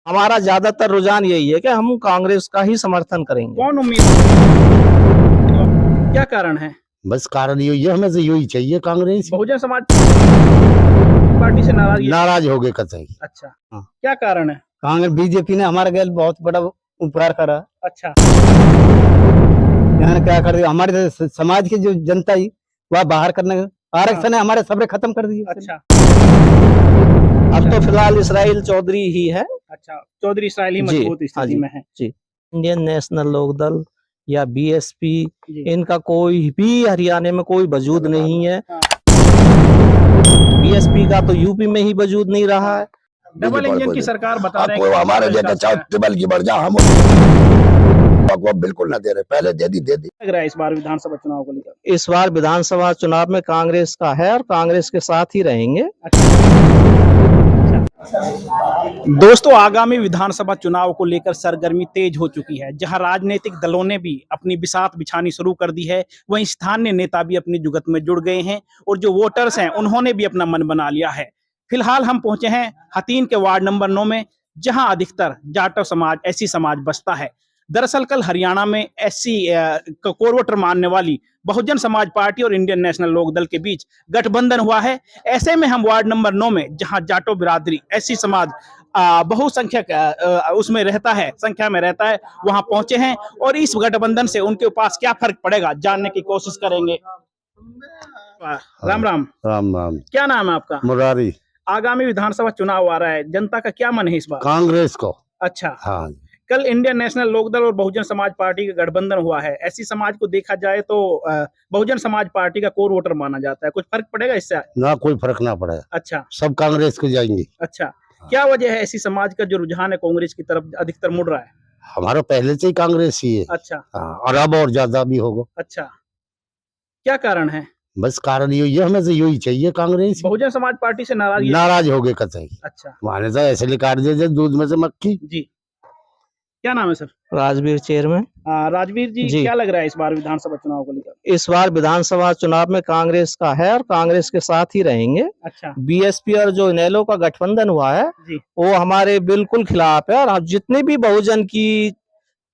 हमारा ज्यादातर रुझान यही है कि हम कांग्रेस का ही समर्थन करेंगे। कौन उम्मीद, क्या कारण है? बस कारण यही है, हमें से यही चाहिए कांग्रेस। बहुजन समाज पार्टी से नाराज हो गए कतई। अच्छा, हाँ। क्या कारण है? कांग्रेस बीजेपी ने हमारे गैल बहुत बड़ा उपकार करा। अच्छा, यहाँ क्या कर दिया, हमारे समाज की जो जनता ही वह बाहर करने आरक्षण है हमारे सबरे खत्म कर दिए। अच्छा, अब तो फिलहाल इसराइल चौधरी ही है। अच्छा, चौधरी इसराइल ही जी, मजबूत हाँ स्थिति जी, में है। जी। इंडियन नेशनल लोकदल या बीएसपी, जी। इनका कोई भी हरियाणा में कोई वजूद नहीं है। हाँ। बीएसपी का तो यूपी में ही वजूद नहीं रहा है। डबल इंजन की सरकार बता रहे हैं कोई कि हमारे विकास जगह चाहे है। ट्रिबल की बढ़ जा, हम को बिल्कुल ना दे रहे, पहले दे दी। लग रहा है इस बार विधानसभा चुनाव को लेकर? इस बार विधानसभा चुनाव में कांग्रेस का है और कांग्रेस के साथ ही रहेंगे। दोस्तों, आगामी विधानसभा चुनाव को लेकर सरगर्मी तेज हो चुकी है। जहां राजनीतिक दलों ने भी अपनी बिसात बिछानी शुरू कर दी है, वहीं स्थानीय नेता भी अपनी जुगत में जुड़ गए हैं और जो वोटर्स हैं उन्होंने भी अपना मन बना लिया है। फिलहाल हम पहुंचे हैं हथीन के वार्ड नंबर 9 में, जहां अधिकतर जाटव समाज, एससी समाज बसता है। दरअसल कल हरियाणा में एससी कोर मानने वाली बहुजन समाज पार्टी और इंडियन नेशनल लोकदल के बीच गठबंधन हुआ है। ऐसे में हम वार्ड नंबर 9 में, जहां जाटो बिरादरी, एससी समाज बहुसंख्यक उसमें रहता है, संख्या में रहता है, वहां पहुंचे हैं और इस गठबंधन से उनके पास क्या फर्क पड़ेगा जानने की कोशिश करेंगे। राम राम। राम राम। क्या नाम है आपका? मुरारी। आगामी विधानसभा चुनाव आ रहा है, जनता का क्या मन है इस बार? कांग्रेस को। अच्छा, हाँ। कल इंडियन नेशनल लोकदल और बहुजन समाज पार्टी का गठबंधन हुआ है। एससी समाज को देखा जाए तो बहुजन समाज पार्टी का कोर वोटर माना जाता है, कुछ फर्क पड़ेगा इससे? ना, कोई फर्क ना पड़ेगा। अच्छा, सब कांग्रेस को जाएंगे। अच्छा, क्या वजह है एससी समाज का जो रुझान है कांग्रेस की तरफ अधिकतर मुड़ रहा है? हमारा पहले से ही कांग्रेस ही है। अच्छा, हाँ, और अब और ज्यादा भी होगा। अच्छा, क्या कारण है? बस कारण यही है, हमें से यही चाहिए कांग्रेस। बहुजन समाज पार्टी से नाराज हो गए कतई। अच्छा, माने तो ऐसे निकाल दे दूध में से मक्खी। जी। क्या नाम है सर? राजवीर चेयरमैन। राजवीर जी, क्या लग रहा है इस बार विधानसभा चुनाव को लेकर? इस बार विधानसभा चुनाव में कांग्रेस का है और कांग्रेस के साथ ही रहेंगे। अच्छा, बीएसपी और जो इनेलो का गठबंधन हुआ है जी, वो हमारे बिल्कुल खिलाफ है। और जितने भी बहुजन की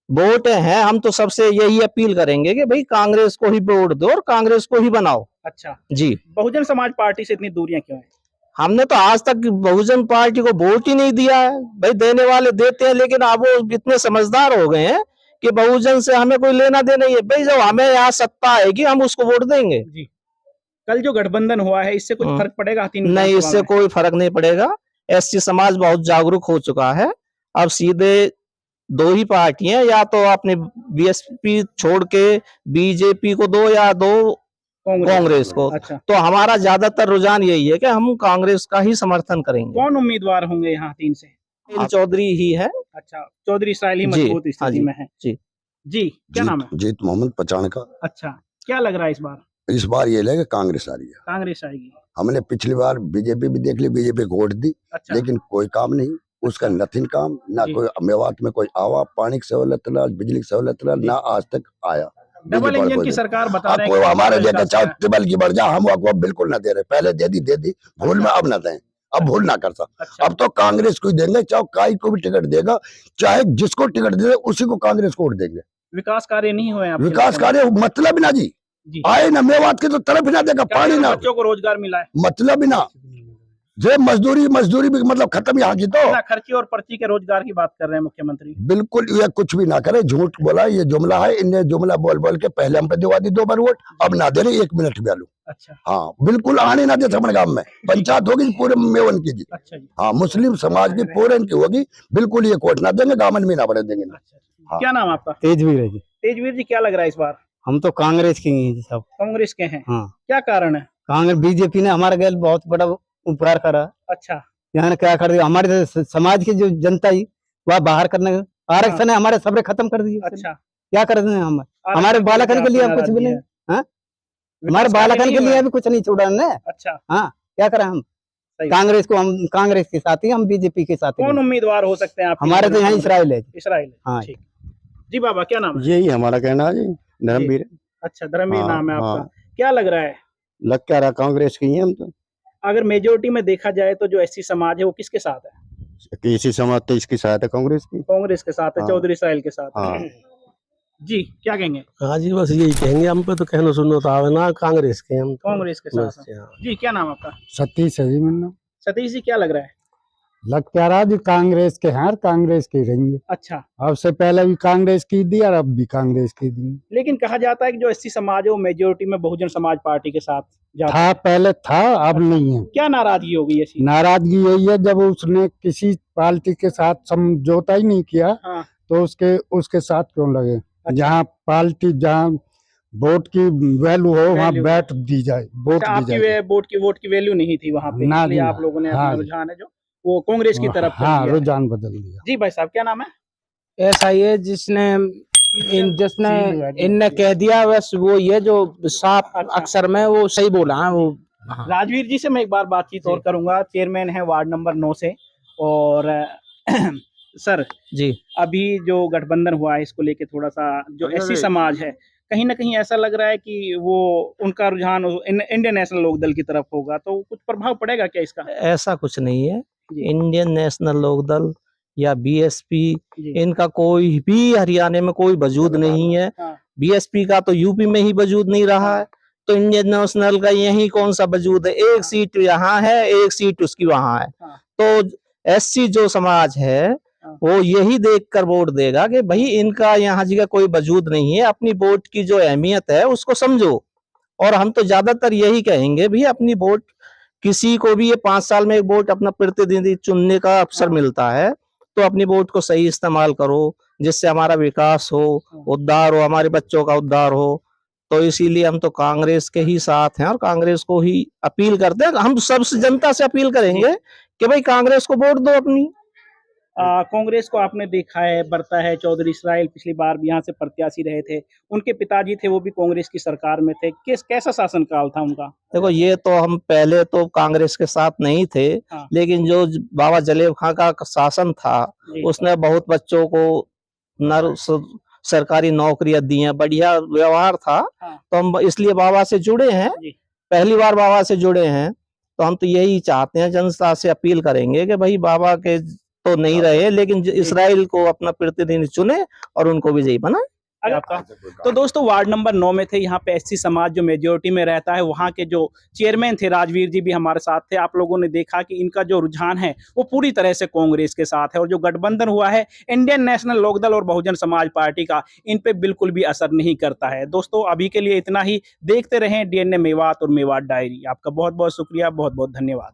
वोट हैं, हम तो सबसे यही अपील करेंगे कि भाई कांग्रेस को ही वोट दो और कांग्रेस को ही बनाओ। अच्छा जी। बहुजन समाज पार्टी से इतनी दूरियां क्यों हैं? हमने तो आज तक बहुजन पार्टी को वोट ही नहीं दिया है। भाई देने वाले देते हैं, लेकिन अब वो इतने समझदार हो गए हैं कि बहुजन से हमें कोई लेना देना ही है। भाई जब हमें यहाँ सत्ता आएगी हम उसको वोट देंगे। जी। कल जो गठबंधन हुआ है इससे कुछ फर्क पड़ेगा? नहीं, इससे कोई फर्क नहीं पड़ेगा। एससी समाज बहुत जागरूक हो चुका है। अब सीधे दो ही पार्टी हैं, या तो आपने बीएसपी छोड़ के बीजेपी को दो या दो कांग्रेस को। अच्छा, तो हमारा ज्यादातर रुझान यही है कि हम कांग्रेस का ही समर्थन करेंगे। कौन उम्मीदवार होंगे यहाँ तीन से? चौधरी ही है। अच्छा, चौधरी इसराइल ही मजबूत स्थिति में है। जी, जी। क्या नाम है? जीत मोहम्मद पचान का। अच्छा, क्या लग रहा है इस बार? इस बार ये लगे कांग्रेस आ रही है। कांग्रेस आएगी। हमने पिछली बार बीजेपी भी देख ली, बीजेपी को वोट दी। अच्छा, लेकिन कोई काम नहीं, उसका नथिंग काम ना। कोई मेवात में कोई आवा, पानी की सहूलत ला, बिजली की सहूलत ला, ना आज तक आया। डबल इंजन की सरकार बता रहे हैं कोई कि हमारे जगह विकास चाहे है। ट्रिबल की बढ़ जा, हम आपको बिल्कुल ना दे रहे, पहले दे दी भूल में, अब ना दें, अब भूल ना कर सकता। अच्छा, अब तो कांग्रेस को ही देंगे, चाहे काई को भी टिकट देगा, चाहे जिसको टिकट दे उसी को कांग्रेस को वोट देंगे। विकास कार्य नहीं हुए आपके? विकास कार्य मतलब ना जी, आए ना मेवात की तो तरफ ना देगा, पानी ना, बच्चों को रोजगार मिला है, मतलब ही ना। जे मजदूरी भी मतलब खत्म यहाँ की। तो खर्ची और पर्ची के रोजगार की बात कर रहे हैं मुख्यमंत्री। बिल्कुल ये कुछ भी ना करे, झूठ बोला, ये जुमला है। इन्हें जुमला बोल बोल के पहले हम पे दिवा दी 2 बार वोट, अब ना दे रहे 1 मिनट भी आलू। अच्छा, हाँ, बिल्कुल आने ना दे हमारे गांव में। पंचायत होगी पूरे मेवन की जी। अच्छा जी। हाँ, मुस्लिम समाज की पूरे की होगी, बिल्कुल ये कोट ना देंगे, गामन में ना बढ़े देंगे। अच्छा, हाँ। क्या नाम आपका? तेजवीर है जी। तेजवीर जी, क्या लग रहा है इस बार? हम तो कांग्रेस के ही हैं सब। कांग्रेस के हैं? हाँ। क्या कारण है? कांग्रेस बीजेपी ने हमारे गैल बहुत बड़ा उपकार करा। अच्छा, यहाँ क्या कर दिया, हमारे समाज की जो जनता ही वह बाहर करने आरक्षण है हमारे सबरे खत्म कर दिए। अच्छा, क्या कर रहे हैं हम? हमारे बालकन के लिए अब कुछ भी नहीं। हाँ, हमारे बालकन के लिए अभी कुछ नहीं छोड़ा ने। अच्छा, हाँ, क्या करें हम? कांग्रेस को, हम कांग्रेस के साथ ही, हम बीजेपी के साथ। कौन उम्मीदवार हो सकते हैं आप? हमारे तो यहाँ इसराइल है। इसराइल। हाँ ठीक जी। बाबा, क्या नाम है? यही हमारा कहना है जी, धर्मवीर। अच्छा, धर्मवीर नाम है आपका। हाँ। क्या लग रहा है? लग क्या रहा, कांग्रेस की ही हम तो। अगर मेजोरिटी में देखा जाए तो जो एससी समाज है वो किसके साथ है? कि इसी समाज तो इसकी सहायता कांग्रेस की। कांग्रेस के साथ है, हाँ। चौधरी इसराइल के साथ। हाँ। जी क्या कहेंगे? हाँ जी, बस यही कहेंगे, हम पे तो कहना सुनना तो आवे ना, कांग्रेस के हम तो कांग्रेस के साथ बस, हैं। हाँ। जी क्या नाम आपका? सतीश है जी मेरा नाम। सतीश जी क्या लग रहा है? लग क्या रहा जी कांग्रेस के हैं और कांग्रेस के रहेंगे। अच्छा, अब से पहले भी कांग्रेस की दी और अब भी कांग्रेस की दी। लेकिन कहा जाता है कि जो एससी समाज है वो मेजोरिटी में बहुजन समाज पार्टी के साथ जाता था है। पहले था, अब नहीं है। क्या नाराजगी हो गई ऐसी? नाराजगी यही है जब उसने किसी पार्टी के साथ समझौता ही नहीं किया हाँ। तो उसके साथ क्यों लगे। अच्छा। जहाँ पार्टी जहाँ वोट की वैल्यू हो वहाँ वैल्यू। बैठ दी जाए, वोट अच्छा, दी आपकी जाए। वोट की वैल्यू नहीं थी वहाँ पे, ना इसलिए जी, आप लोगों ने हाँ अपना जी। रुझान है जो वो कांग्रेस की तरफ कर हाँ, दिया है। रुझान बदल दिया। जी भाई साहब क्या नाम है? ऐसा ही है जिसने जिसने इनने कह दिया बस वो ये जो साफ अक्षर में वो सही बोला है वो। राजवीर जी से मैं एक बार बातचीत और करूंगा, चेयरमैन है वार्ड नंबर 9 से। और सर जी अभी जो गठबंधन हुआ है इसको लेके थोड़ा सा जो एससी समाज है कहीं ना कहीं ऐसा लग रहा है कि वो उनका रुझान इंडियन नेशनल लोकदल की तरफ होगा, तो कुछ प्रभाव पड़ेगा क्या इसका? ऐसा कुछ नहीं है। जी। इंडियन नेशनल लोकदल या बीएसपी जी। इनका कोई भी हरियाणा में कोई वजूद नहीं है। हाँ। बीएसपी का तो यूपी में ही वजूद नहीं रहा है, तो इंडियन नेशनल का यही कौन सा वजूद है। एक सीट यहाँ है, एक सीट उसकी वहां है। हाँ। तो एससी जो समाज है वो यही देखकर वोट देगा कि भाई इनका यहाँ जी का कोई वजूद नहीं है। अपनी वोट की जो अहमियत है उसको समझो। और हम तो ज्यादातर यही कहेंगे भी अपनी वोट, किसी को भी ये 5 साल में एक वोट अपना प्रतिनिधि चुनने का अवसर मिलता है, तो अपनी वोट को सही इस्तेमाल करो जिससे हमारा विकास हो, उद्धार हो, हमारे बच्चों का उद्धार हो। तो इसीलिए हम तो कांग्रेस के ही साथ हैं और कांग्रेस को ही अपील करते हैं। हम सबसे जनता से अपील करेंगे कि भाई कांग्रेस को वोट दो अपनी। कांग्रेस को आपने देखा है बढ़ता है। चौधरी इसराइल पिछली बार भी यहाँ से प्रत्याशी रहे थे, उनके पिताजी थे वो भी कांग्रेस की सरकार में थे। कैसा शासनकाल था उनका? देखो ये तो हम पहले तो कांग्रेस के साथ नहीं थे, हाँ। लेकिन जो बाबा जलेब खां का शासन था उसने बहुत बच्चों को सरकारी नौकरियां दी हैं, बढ़िया व्यवहार था। हाँ। तो हम इसलिए बाबा से जुड़े हैं, पहली बार बाबा से जुड़े हैं। तो हम तो यही चाहते हैं, जनता से अपील करेंगे कि भाई बाबा के तो नहीं रहे लेकिन इसराइल को अपना प्रतिनिधि चुने और उनको विजयी बनाए। आपका तो दोस्तों वार्ड नंबर 9 में थे, यहाँ पे एससी समाज जो मेजोरिटी में रहता है, वहाँ के जो चेयरमैन थे राजवीर जी भी हमारे साथ थे। आप लोगों ने देखा कि इनका जो रुझान है वो पूरी तरह से कांग्रेस के साथ है, और जो गठबंधन हुआ है इंडियन नेशनल लोकदल और बहुजन समाज पार्टी का, इन पे बिल्कुल भी असर नहीं करता है। दोस्तों अभी के लिए इतना ही। देखते रहें डीएनए मेवात और मेवात डायरी। आपका बहुत बहुत शुक्रिया, बहुत बहुत धन्यवाद।